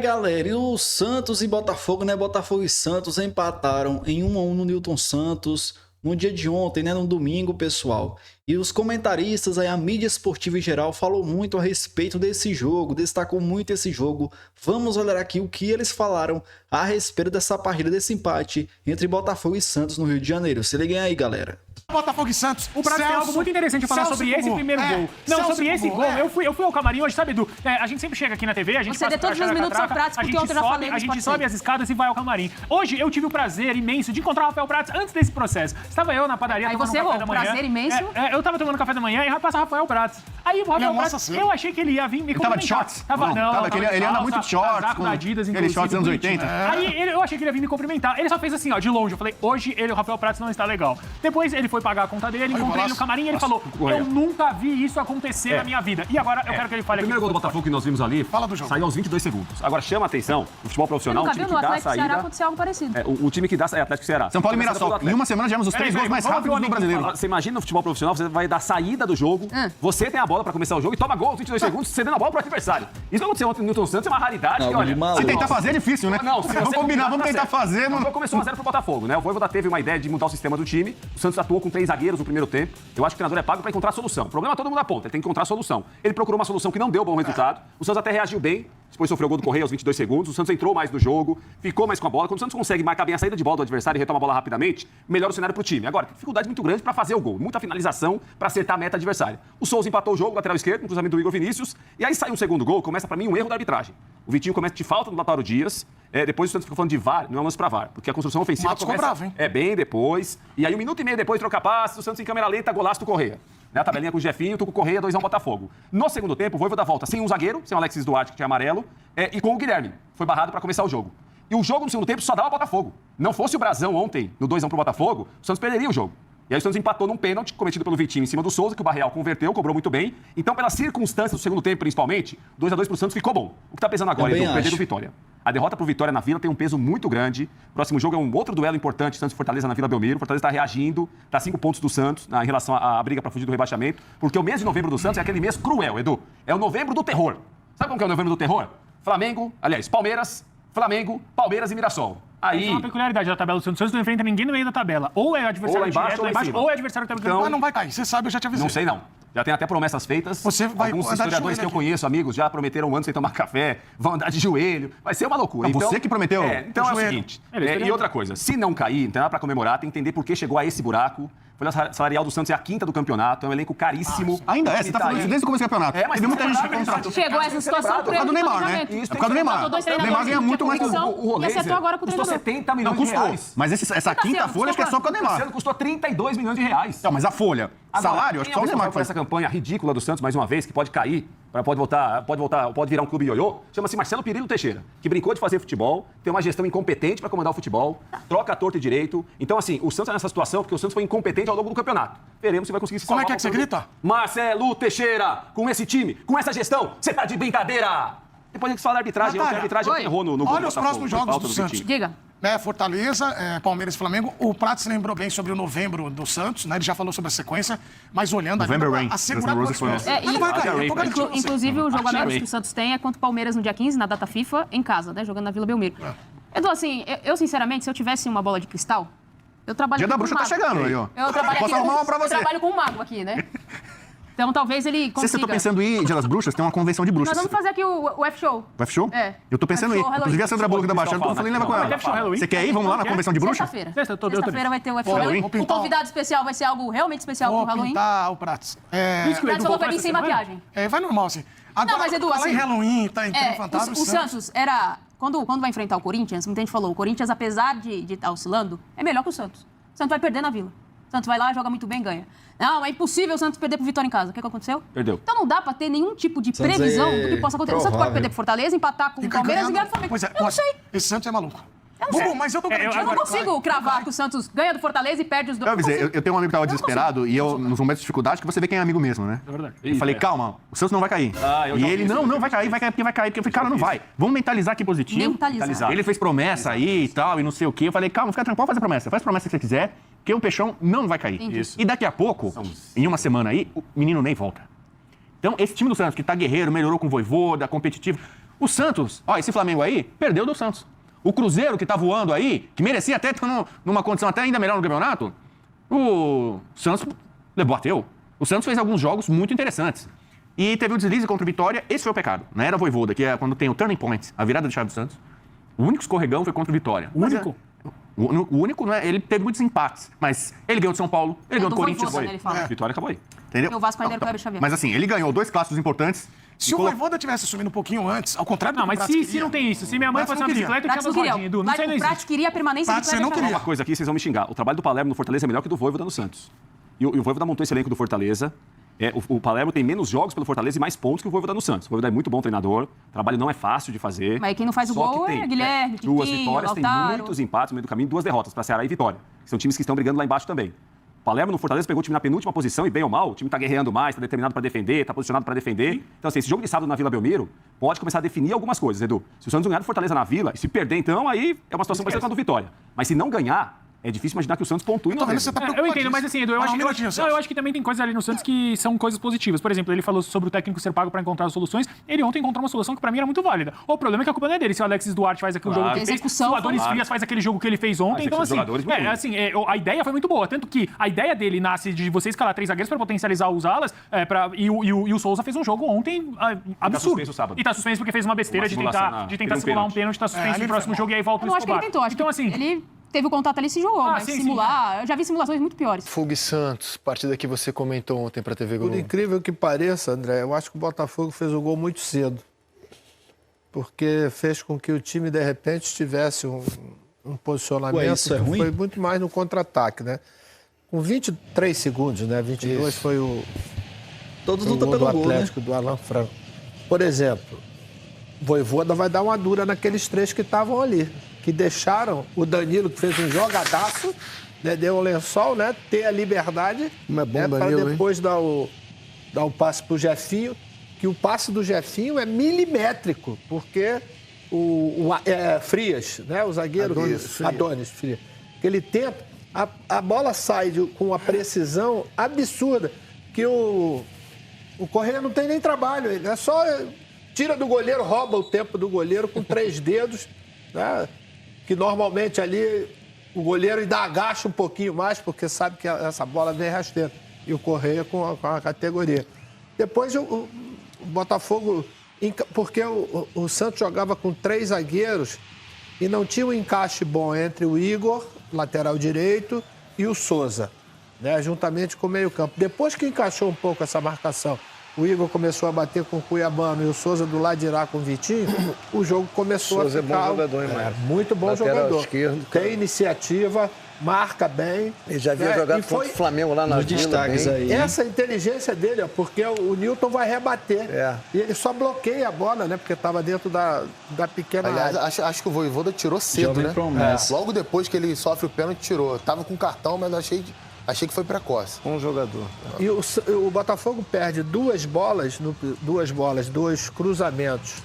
Galera, e o Santos e Botafogo, né? Botafogo e Santos empataram em 1-1 no Newton Santos no dia de ontem, né? No domingo, pessoal. E os comentaristas, aí, a mídia esportiva em geral, falou muito a respeito desse jogo, destacou muito esse jogo. Vamos olhar aqui o que eles falaram a respeito dessa partida, desse empate entre Botafogo e Santos no Rio de Janeiro. Se liguem aí, galera. Botafogo e Santos. O Prato tem algo muito interessante a falar sobre esse primeiro gol. Não, sobre esse gol. Eu fui ao camarim hoje, sabe, Edu? A gente sempre chega aqui na TV, a gente Você dê todos os minutos ao Prato, porque ontem eu já falei. A gente sobe as escadas e vai ao camarim. Hoje eu tive o prazer imenso de encontrar o Rafael Prats antes desse processo. Estava eu na padaria tomando café da manhã. Prazer imenso. Eu tava tomando café da manhã e passa o Rafael Prats. Aí o Rafael Prats, eu achei que ele ia vir me cumprimentar. Ele tava de shorts? Não, ele anda muito de shorts. Com Adidas, aquele shorts dos anos 80. Aí eu achei que ele ia vir me cumprimentar. Ele só fez assim, ó, de longe. Eu falei, hoje o Rafael Prats não está legal. Depois ele foi pagar a conta dele, encontrei ele no camarim e ele falou, eu nunca vi isso acontecer na minha vida. E agora eu quero que ele fale aqui. O primeiro gol do Botafogo que nós vimos ali, fala do jogo, saiu aos 22 segundos. Agora chama a atenção, o futebol profissional, o time que dá a saída... Ceará aconteceu algo parecido. O time que dá é Atlético Ceará. São Paulo e Mirassol. Em uma semana já temos os 3 gols mais rápidos do brasileiro. Você imagina no futebol profissional, você vai dar saída do jogo, você tem a bola pra começar o jogo e toma gol aos 22 segundos, cedendo a bola pro adversário. Isso que aconteceu ontem no Newton Santos é uma raridade. Que, olha, se tentar fazer é difícil, né? Não, vamos combinar, vamos tentar fazer. Não começou 1-0 pro Botafogo, né? O Voivoda teve uma ideia de mudar o sistema do time. O Santos atuou com 3 zagueiros no primeiro tempo. Eu acho que o treinador é pago pra encontrar a solução. O problema é todo mundo aponta, ele tem que encontrar a solução. Ele procurou uma solução que não deu bom resultado. O Santos até reagiu bem. Depois sofreu o gol do Correia aos 22 segundos. O Santos entrou mais no jogo, ficou mais com a bola. Quando o Santos consegue marcar bem a saída de bola do adversário e retoma a bola rapidamente, melhora o cenário pro time. Agora, tem dificuldade muito grande pra fazer o gol. Muita finalização pra acertar a meta adversária. O Souza empatou o jogo, lateral esquerdo, um cruzamento do Igor Vinícius. E aí sai um segundo gol, começa pra mim um erro da arbitragem. O Vitinho comete de falta no Lautaro Dias. Depois o Santos fica falando de VAR, não é um lance pra VAR. Porque a construção ofensiva Matos começa... bravo, hein? Bem depois. E aí 1 minuto e meio depois, troca passes, o Santos em câmera lenta, golaço do Correia. A tabelinha com o Jefinho, Tuco Correia, 2-1 Botafogo. No segundo tempo, o Voivoda volta sem um zagueiro, sem o Alexis Duarte, que tinha amarelo, e com o Guilherme. Foi barrado para começar o jogo. E o jogo no segundo tempo só dava Botafogo. Não fosse o Brasão ontem, no 2-1 pro Botafogo, o Santos perderia o jogo. E aí o Santos empatou num pênalti cometido pelo Vitinho em cima do Souza, que o Barreal converteu, cobrou muito bem. Então, pelas circunstâncias do segundo tempo, principalmente, 2-2 pro Santos ficou bom. O que tá pesando agora é perder do Vitória. A derrota pro Vitória na Vila tem um peso muito grande. O próximo jogo é um outro duelo importante, Santos e Fortaleza na Vila Belmiro. O Fortaleza está reagindo, está 5 pontos do Santos em relação à briga para fugir do rebaixamento, porque o mês de novembro do Santos é aquele mês cruel, Edu. É o novembro do terror. Sabe como que é o novembro do terror? Palmeiras, Flamengo, Palmeiras e Mirassol. Aí... É uma peculiaridade da tabela do Santos. O Santos não enfrenta ninguém no meio da tabela. Ou é o adversário direto lá embaixo, ou é o adversário que tá brigando. Mas não vai cair, você sabe, eu já te avisei. Não sei, não. Já tem até promessas feitas. Você vai Alguns historiadores que eu conheço, amigos, já prometeram um ano sem tomar café, vão andar de joelho. Vai ser uma loucura. Então, você que prometeu? Então é o seguinte. E outra coisa, se não cair, então é para comemorar, tem que entender por que chegou a esse buraco. A folha salarial do Santos é a 5ª do campeonato, é um elenco caríssimo. Ainda é? Você tá falando isso desde o começo do campeonato. Mas teve muita gente que contratou. Chegou a essa situação por causa do Neymar, né? Por causa do Neymar. O Neymar ganha muito mais que o Rolê. E acertou agora com o custou treinador. 70 milhões de reais. Mas essa quinta folha acho que é só com o Neymar. Esse ano custou 32 milhões de reais. Não, mas a folha, salário, acho que só o Neymar faz essa campanha ridícula do Santos, mais uma vez, que pode cair, pode virar um clube ioiô, chama-se Marcelo Pirillo Teixeira, que brincou de fazer futebol, tem uma gestão incompetente para comandar o futebol, troca a torta e direito. Então, assim, o Santos é nessa situação porque o Santos foi incompetente ao longo do campeonato. Veremos se vai conseguir se salvar. Como é que você grita? Marcelo Teixeira, com esse time, com essa gestão, você tá de brincadeira! Depois a gente fala da arbitragem, a arbitragem errou no Olha os próximos jogos do Santos. Diga. Fortaleza, Palmeiras e Flamengo. O Prato se lembrou bem sobre o novembro do Santos, né? Ele já falou sobre a sequência, mas olhando a segurança inclusive, o jogo a menos que o Santos tem é contra o Palmeiras no dia 15, na data FIFA, em casa, né? Jogando na Vila Belmiro. Edu, assim, eu sinceramente, se eu tivesse uma bola de cristal, eu trabalho Dia da Bruxa tá chegando aí, ó. Posso arrumar uma pra você. Eu trabalho com um mago aqui, né? Então talvez ele consiga. Se você tá pensando em ir Dia das Bruxas, tem uma convenção de bruxas. Nós vamos fazer aqui o F-Show. O F-Show? É. Eu tô pensando em ir. Inclusive a Sandra Bullock da Baixada, eu falei em levar com ela. Você quer ir? Vamos lá na convenção de bruxas? Sexta-feira vai ter o F-Show. O convidado especial vai ser algo realmente especial pro Halloween. Pintar o Prato. O Prato falou que vai vir sem maquiagem. Vai normal, assim. Agora, não, mas Edu, assim... em Halloween, tá entrando fantasma. O Santos era... Quando vai enfrentar o Corinthians, muita gente falou, o Corinthians, apesar de estar oscilando, é melhor que o Santos. O Santos vai perder na Vila. O Santos vai lá, joga muito bem, ganha. Não, é impossível o Santos perder pro Vitória em casa. O que aconteceu? Perdeu. Então não dá pra ter nenhum tipo de previsão do que possa acontecer. O Santos pode perder pro Fortaleza, empatar com o Palmeiras e ganhar do Flamengo. Pois é, eu não sei. Esse Santos é maluco. Mas eu não consigo cravar que o Santos ganha do Fortaleza e perde os dois. Eu tenho um amigo que tava desesperado e eu, nos momentos de dificuldade, que você vê quem é amigo mesmo, né? É verdade. Eu falei, calma, o Santos não vai cair. E ele, não vai cair, porque vai cair. Porque eu falei, cara, não vai. Vamos mentalizar aqui positivo. Mentalizar. Ele fez promessa aí e tal, e não sei o quê. Eu falei, calma, fica tranquilo, pode fazer promessa. Faz promessa que você quiser, que o Peixão não vai cair. Isso. E daqui a pouco, em uma semana aí, o menino nem volta. Então, esse time do Santos, que tá guerreiro, melhorou com o Vojvoda, competitivo... O Santos, esse Flamengo aí, perdeu do Santos. O Cruzeiro, que tá voando aí, que merecia até estar numa condição até ainda melhor no campeonato, o Santos bateu. O Santos fez alguns jogos muito interessantes. E teve um deslize contra o Vitória, esse foi o pecado. Na era Vojvoda, que é quando tem o turning point, a virada de chave do Santos, o único escorregão foi contra o Vitória. O único? O único, né? Ele teve muitos empates, mas ele ganhou de São Paulo, ele ganhou do Corinthians. Voivoda, né, ele fala. Vitória acabou aí. Entendeu? E o Vasco ainda era o Kleber Xavier. Mas assim, ele ganhou 2 clássicos importantes. Se o Vojvoda tivesse assumido um pouquinho antes, ao contrário do Não, que o mas Prats se não tem isso, se minha mãe Prats fosse uma não queria. bicicleta, eu Prats tinha não duas rodinhas, Edu. Não sei, não queria. O Prats existe. queria a permanência Prats, do você Kleber não Xavier. queria. Uma coisa aqui, vocês vão me xingar. O trabalho do Palermo no Fortaleza é melhor que o do Vojvoda no Santos. E o Vojvoda montou esse elenco do Fortaleza. O Palermo tem menos jogos pelo Fortaleza e mais pontos que o Vojvoda no Santos. O Vojvoda é muito bom treinador, o trabalho não é fácil de fazer. Mas quem não faz o Só gol que é Guilherme, 2 Tiquinho, vitórias, tem Lautaro. muitos empates no meio do caminho, 2 derrotas para Ceará e Vitória. Que são times que estão brigando lá embaixo também. O Palermo no Fortaleza pegou o time na penúltima posição e bem ou mal, o time está guerreando mais, está determinado para defender, está posicionado para defender. Então, assim, esse jogo de sábado na Vila Belmiro pode começar a definir algumas coisas, Edu. Se o Santos ganhar do Fortaleza na Vila e se perder, então, aí é uma situação parecida com a do Vitória. Mas se não ganhar, é difícil imaginar que o Santos pontue em Tô vendo novembro. que você tá Eu preocupadíssimo. entendo, mas assim, Edu, eu acho que também tem coisas ali no Santos que são coisas positivas. Por exemplo, ele falou sobre o técnico ser pago para encontrar soluções. Ele ontem encontrou uma solução que pra mim era muito válida. O problema é que a culpa não é dele. Se o Alexis Duarte faz aquele jogo que ele fez, se o Adonis Frias faz aquele jogo que ele fez ontem, então assim, a ideia foi muito boa. Tanto que a ideia dele nasce de você escalar 3 zagueiros para potencializar os alas, e o Souza fez um jogo ontem absurdo. suspenso sábado. E tá suspenso porque fez uma besteira de tentar simular um pênalti, tá suspenso no próximo jogo e aí volta Eu o não acho que ele Escobar. tentou. Acho Então que assim, ele teve o contato ali e se jogou, mas sim, simular... Eu já vi simulações muito piores. Fogo e Santos, partida que você comentou ontem para a TV Globo. Por incrível que pareça, André, eu acho que o Botafogo fez o gol muito cedo. Porque fez com que o time, de repente, tivesse um posicionamento isso é que ruim? foi muito mais no contra-ataque, né? Com 23 segundos, né? 22 foi o Todos o lutam gol pelo do gol, né? Atlético, do Alan Franco. Por exemplo, Vojvoda vai dar uma dura naqueles 3 que estavam ali, que deixaram o Danilo, que fez um jogadaço, né? Deu um lençol, né? Ter a liberdade, Como é bom, né? Para Danilo, depois dar o passe pro Jefinho, que o passe do Jefinho é milimétrico, porque Frias, né? O zagueiro Adonis Frias, que ele tenta, a bola sai com uma precisão absurda, que o Correia não tem nem trabalho, ele é só tira do goleiro, rouba o tempo do goleiro com 3 dedos, né? Que normalmente ali o goleiro ainda agacha um pouquinho mais, porque sabe que essa bola vem rasteira. E o Correia com a categoria. Depois o Botafogo, porque o Santos jogava com 3 zagueiros e não tinha um encaixe bom entre o Igor, lateral direito, e o Souza, né? Juntamente com o meio-campo. Depois que encaixou um pouco essa marcação, o Igor começou a bater com o Cuiabano e o Souza do lado de lá com o Vitinho, o jogo começou a ficar... Souza é bom jogador, hein, Marcos? Muito bom Lateral jogador. esquerdo, cara. Tem iniciativa, marca bem. Ele já havia né? jogado E contra o Flamengo lá na Nos Vila. destaques bem. aí. Essa inteligência dele, ó, porque o Newton vai rebater. É. E ele só bloqueia a bola, né? Porque estava dentro da pequena Aliás, área. acho que o Vojvoda tirou cedo, Jovem né? promessa. Logo depois que ele sofre o pênalti, tirou. Tava com cartão, mas achei que foi precoce. Bom jogador. E o Botafogo perde 2 bolas, 2 cruzamentos.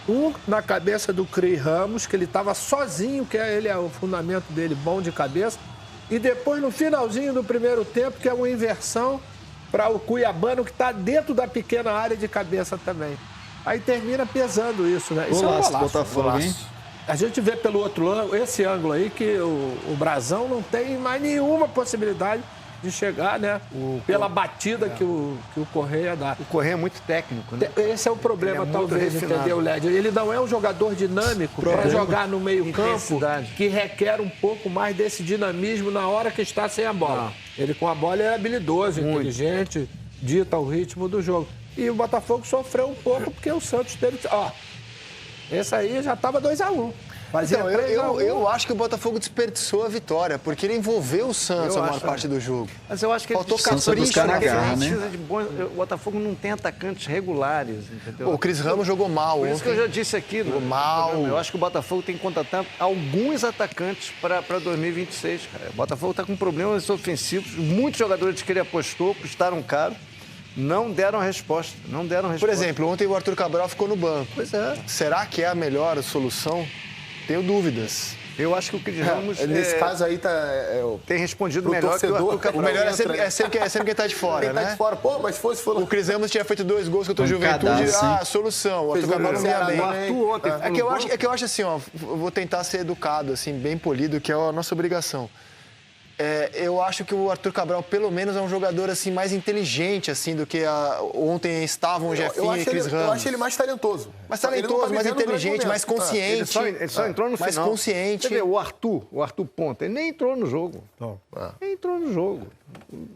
Um na cabeça do Cris Ramos, que ele estava sozinho, que ele é o fundamento dele, bom de cabeça. E depois, no finalzinho do primeiro tempo, que é uma inversão para o Cuiabano, que está dentro da pequena área de cabeça também. Aí termina pesando isso, né? Isso Golaço é um do Botafogo, hein? A gente vê pelo outro ângulo, esse ângulo aí, que o Brasão não tem mais nenhuma possibilidade de chegar, né? Pela batida que o Correia dá. O Correia é muito técnico, né? Esse é o problema, Ele é muito talvez, refinado. entendeu, Led? Ele não é um jogador dinâmico para jogar no meio-campo, Intensidade. que requer um pouco mais desse dinamismo na hora que está sem a bola. Ele com a bola é habilidoso, inteligente, dita o ritmo do jogo. E o Botafogo sofreu um pouco porque o Santos teve... Ó, esse aí já estava 2-1. Fazia Então, 3-1. eu acho que o Botafogo desperdiçou a vitória, porque ele envolveu o Santos a maior parte do jogo. Mas eu acho que Faltou Santos capricho buscar na na garra, frente. né? precisa de bons. O Botafogo não tem atacantes regulares, entendeu? Pô, o Cris Ramos jogou mal Por isso que eu ontem. já disse aqui. Jogou mal. Eu acho que o Botafogo tem que contratar alguns atacantes para 2026, cara. O Botafogo está com problemas ofensivos. Muitos jogadores que ele apostou custaram caro. Não deram resposta. Por exemplo, ontem o Arthur Cabral ficou no banco. Pois é. Será que é a melhor solução? Tenho dúvidas. Eu acho que o Cris Ramos... Nesse caso aí tem respondido melhor torcedor, que o Arthur Cabral. O melhor é sempre quem tá de fora, quem né? tá de fora. Pô, mas se fosse... O Cris Ramos tinha feito 2 gols contra o Juventude. Solução. O Arthur Cabral não ia bem. O Arthur ontem... É que eu acho assim, ó, eu vou tentar ser educado, assim, bem polido, que é a nossa obrigação. Eu acho que o Arthur Cabral, pelo menos, é um jogador assim, mais inteligente assim, do que ontem estavam o Jefinho e Cris Ramos. Eu acho ele mais talentoso. Mais inteligente, mais consciente. Ele só entrou no final. Mais consciente. Você vê, o Arthur Ponta, ele nem entrou no jogo. Nem entrou no jogo.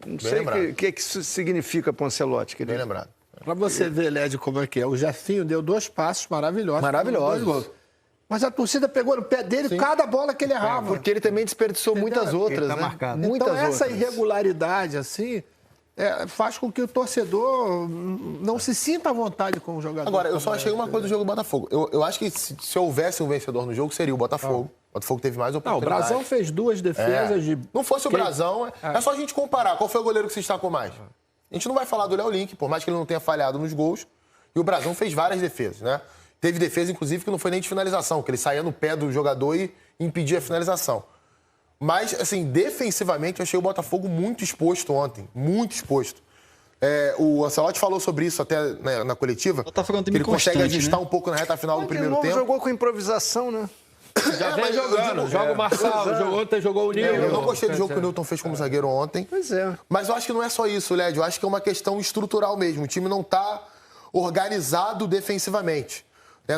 Não sei o que isso significa pro Ancelotti. Bem lembrado. Pra você ver, Lédio, como é que é. O Jefinho deu 2 passos maravilhosos. Maravilhosos. Mas a torcida pegou no pé dele cada bola que ele errava. Porque ele também desperdiçou muitas outras, tá né? marcado. Muitas então, essa outras. irregularidade, assim, faz com que o torcedor não se sinta à vontade com o jogador. Agora, eu só achei uma coisa do jogo do Botafogo. Eu acho que se houvesse um vencedor no jogo, seria o Botafogo. O Botafogo teve mais Não, o oportunidades. Brasão fez 2 defesas de... Não fosse o Brasão, é só a gente comparar. Qual foi o goleiro que se destacou mais? A gente não vai falar do Léo Link, por mais que ele não tenha falhado nos gols. E o Brasão fez várias defesas, né? Teve defesa, inclusive, que não foi nem de finalização, que ele saía no pé do jogador e impedia a finalização. Mas, assim, defensivamente, eu achei o Botafogo muito exposto ontem. Muito exposto. O Ancelotti falou sobre isso até na coletiva. Botafogo é um que time ele consegue constante, ajustar né? um pouco na reta final do primeiro tempo. jogou com improvisação, né? Já vem jogando. Joga o Marçal, ontem jogou o Nilton. Eu não gostei do jogo que o Nilton fez como zagueiro ontem. Pois é. Mas eu acho que não é só isso, Lédio. Eu acho que é uma questão estrutural mesmo. O time não está organizado defensivamente.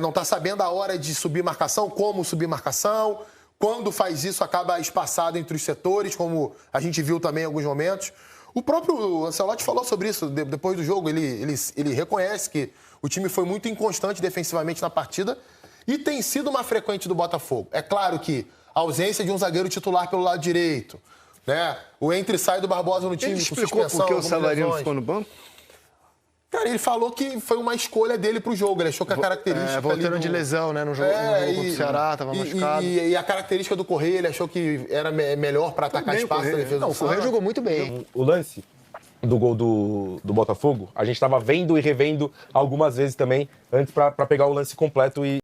Não está sabendo a hora de subir marcação, como subir marcação. Quando faz isso, acaba espaçado entre os setores, como a gente viu também em alguns momentos. O próprio Ancelotti falou sobre isso depois do jogo. Ele reconhece que o time foi muito inconstante defensivamente na partida e tem sido uma frequente do Botafogo. É claro que a ausência de um zagueiro titular pelo lado direito, né? O entra e sai do Barbosa no time Ele com explicou suspensão, por que o algumas Savarino lesões. ficou no banco? Cara, ele falou que foi uma escolha dele pro jogo. Ele achou que a característica... Voltando de lesão, né? No jogo contra o Ceará, tava machucado. E a característica do Correia, ele achou que era melhor para atacar espaço da defesa do o Correia jogou muito bem. O lance do gol do Botafogo, a gente estava vendo e revendo algumas vezes também, antes para pegar o lance completo e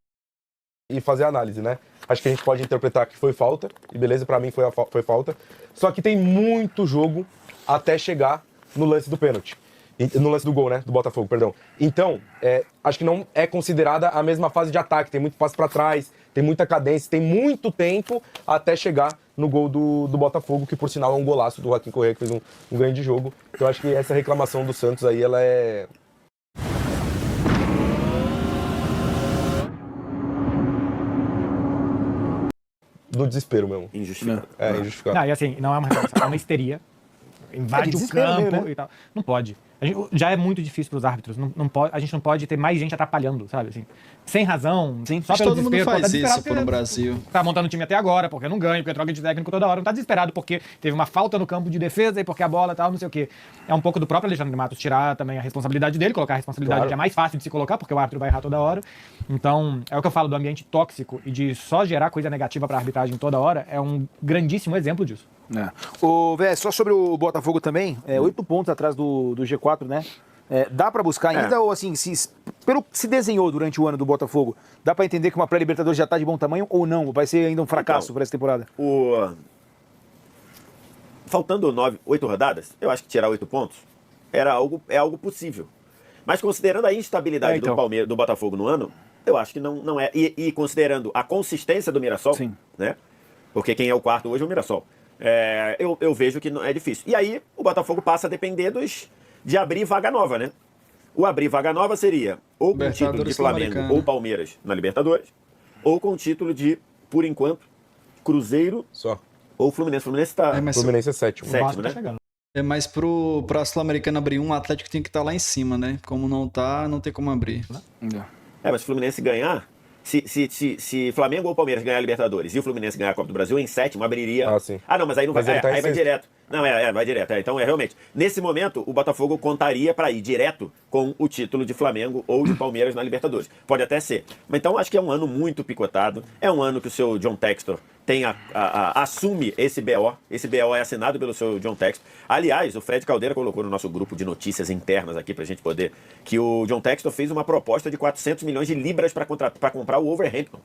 fazer a análise, né? Acho que a gente pode interpretar que foi falta, e beleza, para mim foi falta. Só que tem muito jogo até chegar no lance do pênalti. No lance do gol, né? Do Botafogo, perdão. Então, acho que não é considerada a mesma fase de ataque. Tem muito passo para trás, tem muita cadência, tem muito tempo até chegar no gol do Botafogo, que por sinal é um golaço do Joaquim Correa, que fez um grande jogo. Então, acho que essa reclamação do Santos aí, ela é... no desespero mesmo. Injustificado. Injustificado. Não, e assim, não é uma reclamação, é uma histeria. Invade o campo mesmo, né? e tal. Não pode. Já é muito difícil para os árbitros. Não pode, a gente não pode ter mais gente atrapalhando, sabe? Assim, sem razão. Sim, só pelo todo mundo desespero, faz tá isso porque no Brasil. Tá montando o time até agora, porque não ganha, porque troca de técnico toda hora. Não tá desesperado porque teve uma falta no campo de defesa e porque a bola e tal, não sei o quê. É um pouco do próprio Alexandre Matos tirar também a responsabilidade dele, colocar a responsabilidade que é mais fácil de se colocar, porque o árbitro vai errar toda hora. Então, é o que eu falo do ambiente tóxico e de só gerar coisa negativa pra arbitragem toda hora, é um grandíssimo exemplo disso. O VS, só sobre o Botafogo também, 8 pontos atrás do G4, né? Dá pra buscar ainda ou assim, pelo que se desenhou durante o ano do Botafogo, dá pra entender que uma pré-Libertadores já tá de bom tamanho ou não? Vai ser ainda um fracasso para essa temporada? Faltando 8 rodadas, eu acho que tirar 8 pontos é algo possível. Mas considerando a instabilidade do Botafogo no ano, eu acho que não é. E considerando a consistência do Mirassol, né? Porque quem é o quarto hoje é o Mirassol. Eu vejo que não é difícil. E aí o Botafogo passa a depender de abrir vaga nova, né? O abrir vaga nova seria ou com o título de Flamengo ou Palmeiras na Libertadores, ou com o título de, por enquanto, Cruzeiro só. Ou Fluminense. Fluminense Fluminense é sétimo. Né? Mas pra Sul-Americana abrir o Atlético tem que estar lá em cima, né? Como não tá, não tem como abrir. Mas se o Fluminense ganhar, se Flamengo ou Palmeiras ganhar a Libertadores e o Fluminense ganhar a Copa do Brasil, em sétimo abriria... não, mas aí não vai. Aí vai direto. Não, vai direto. Então, realmente, nesse momento, o Botafogo contaria para ir direto com o título de Flamengo ou de Palmeiras na Libertadores. Pode até ser. Mas então, acho que é um ano muito picotado. É um ano que o seu John Textor assume esse BO. Esse BO é assinado pelo seu John Textor. Aliás, o Fred Caldeira colocou no nosso grupo de notícias internas aqui pra gente poder, que o John Textor fez uma proposta de 400 milhões de libras para comprar o Wolverhampton.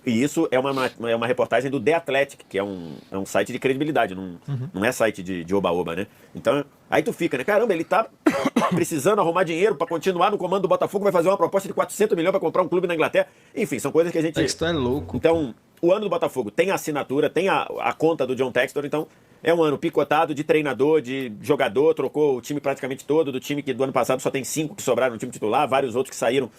E isso é uma reportagem do The Athletic, que é um site de credibilidade, não é site de oba-oba, né? Então, aí tu fica, né? Caramba, ele tá precisando arrumar dinheiro para continuar no comando do Botafogo, vai fazer uma proposta de 400 milhões para comprar um clube na Inglaterra. Enfim, são coisas que a gente... Isso é louco. Então, o ano do Botafogo tem a assinatura, tem a conta do John Textor, então é um ano picotado de treinador, de jogador, trocou o time praticamente todo, do time que do ano passado só tem 5 que sobraram no time titular, vários outros que saíram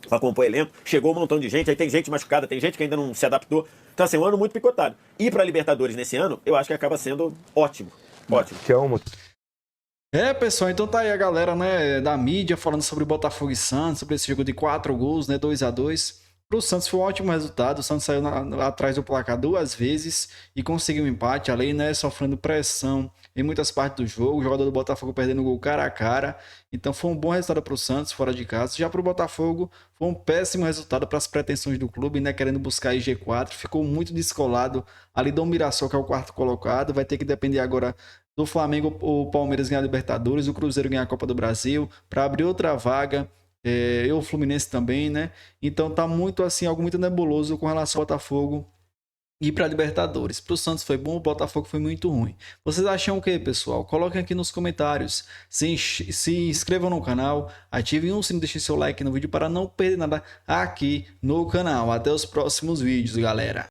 para compor elenco, chegou um montão de gente, aí tem gente machucada, tem gente que ainda não se adaptou. Então, assim, um ano muito picotado. Ir para a Libertadores nesse ano, eu acho que acaba sendo ótimo. Ótimo. Que é uma... Pessoal, então tá aí a galera, né, da mídia falando sobre Botafogo e Santos, sobre esse jogo de 4 gols, né, 2-2. Pro Santos foi um ótimo resultado, o Santos saiu atrás do placar 2 vezes e conseguiu um empate, além, né, sofrendo pressão em muitas partes do jogo, o jogador do Botafogo perdendo o gol cara a cara, então foi um bom resultado pro Santos, fora de casa. Já pro Botafogo, foi um péssimo resultado para as pretensões do clube, né, querendo buscar G4, ficou muito descolado ali do Mirassol, que é o 4º colocado, vai ter que depender agora do Flamengo, o Palmeiras ganhar a Libertadores, o Cruzeiro ganhar a Copa do Brasil, para abrir outra vaga, e o Fluminense também, né? Então tá muito assim, algo muito nebuloso com relação ao Botafogo ir para Libertadores. Para o Santos foi bom, o Botafogo foi muito ruim. Vocês acham o que, pessoal? Coloquem aqui nos comentários. Se inscrevam no canal, ativem o sininho, deixem seu like no vídeo para não perder nada aqui no canal. Até os próximos vídeos, galera.